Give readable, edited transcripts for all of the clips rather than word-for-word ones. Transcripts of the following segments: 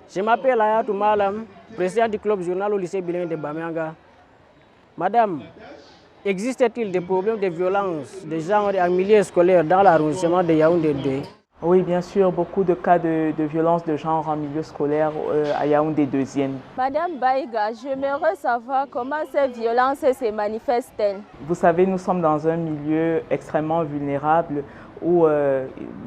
Je m'appelle Ayatou Malam, président du club journal au lycée bilingue de Bamianga. Madame, existe-t-il des problèmes de violence de genre en milieu scolaire dans l'arrondissement de Yaoundé 2? Oui, bien sûr, beaucoup de cas de violence de genre en milieu scolaire à Yaoundé 2e. Madame Baïga, j'aimerais savoir comment ces violences se manifestent-elles. Vous savez, nous sommes dans un milieu extrêmement vulnérable où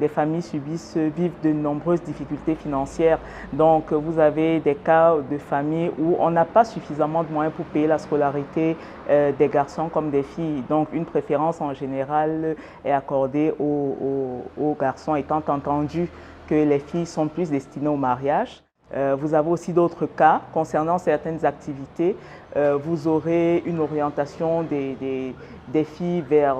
les familles vivent de nombreuses difficultés financières. Donc, vous avez des cas de familles où on n'a pas suffisamment de moyens pour payer la scolarité des garçons comme des filles. Donc, une préférence en général est accordée aux garçons, étant entendu que les filles sont plus destinées au mariage. Vous avez aussi d'autres cas concernant certaines activités. Vous aurez une orientation des filles vers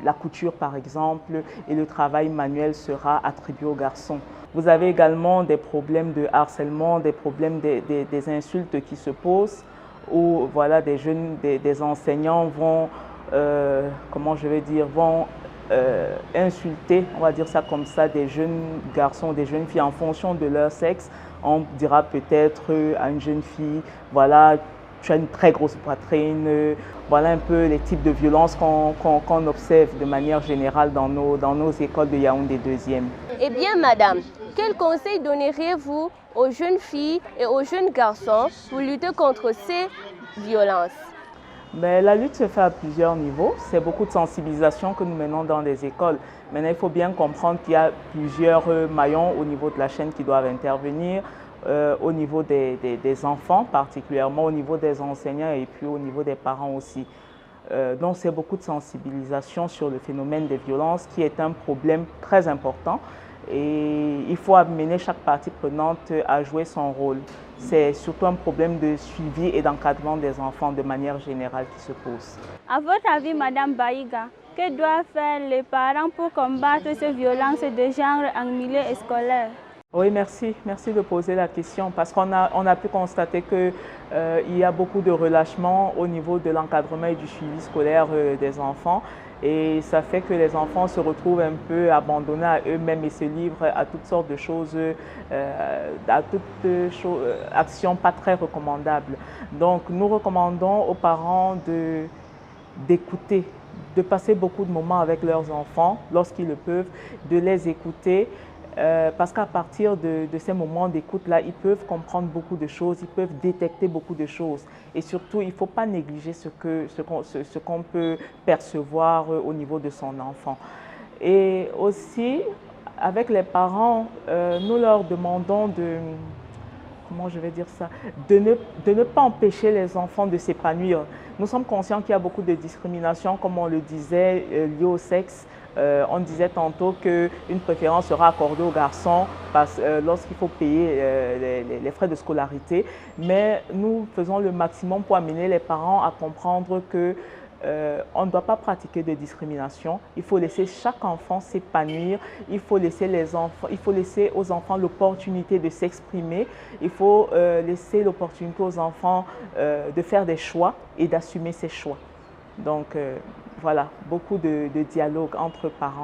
la couture par exemple, et le travail manuel sera attribué aux garçons. Vous avez également des problèmes de harcèlement, des problèmes des insultes qui se posent, où voilà, des enseignants vont, insulter, on va dire ça comme ça, des jeunes garçons, des jeunes filles en fonction de leur sexe. On dira peut-être à une jeune fille, voilà, tu as une très grosse poitrine. Voilà un peu les types de violences qu'on observe de manière générale dans nos écoles de Yaoundé 2e. Eh bien, madame, quel conseil donneriez-vous aux jeunes filles et aux jeunes garçons pour lutter contre ces violences? Mais la lutte se fait à plusieurs niveaux. C'est beaucoup de sensibilisation que nous menons dans les écoles. Maintenant, il faut bien comprendre qu'il y a plusieurs maillons au niveau de la chaîne qui doivent intervenir. Au niveau des enfants, particulièrement au niveau des enseignants et puis au niveau des parents aussi. Donc c'est beaucoup de sensibilisation sur le phénomène des violences qui est un problème très important et il faut amener chaque partie prenante à jouer son rôle. C'est surtout un problème de suivi et d'encadrement des enfants de manière générale qui se pose. À votre avis, Madame Baïga, que doivent faire les parents pour combattre ces violences de genre en milieu scolaire? Oui, merci de poser la question parce qu'on a pu constater qu'il y a beaucoup de relâchement au niveau de l'encadrement et du suivi scolaire des enfants et ça fait que les enfants se retrouvent un peu abandonnés à eux-mêmes et se livrent à toutes sortes de choses, actions pas très recommandables. Donc nous recommandons aux parents d'écouter, de passer beaucoup de moments avec leurs enfants lorsqu'ils le peuvent, de les écouter. Parce qu'à partir de ces moments d'écoute-là, ils peuvent comprendre beaucoup de choses, ils peuvent détecter beaucoup de choses. Et surtout, il ne faut pas négliger ce qu'on peut percevoir au niveau de son enfant. Et aussi, avec les parents, nous leur demandons de ne pas empêcher les enfants de s'épanouir. Nous sommes conscients qu'il y a beaucoup de discrimination, comme on le disait, liée au sexe. On disait tantôt qu'une préférence sera accordée aux garçons lorsqu'il faut payer les frais de scolarité. Mais nous faisons le maximum pour amener les parents à comprendre qu'on ne doit pas pratiquer de discrimination. Il faut laisser chaque enfant s'épanouir. Il faut laisser aux enfants l'opportunité de s'exprimer. Il faut laisser l'opportunité aux enfants de faire des choix et d'assumer ces choix. Donc, voilà, beaucoup de dialogue entre parents.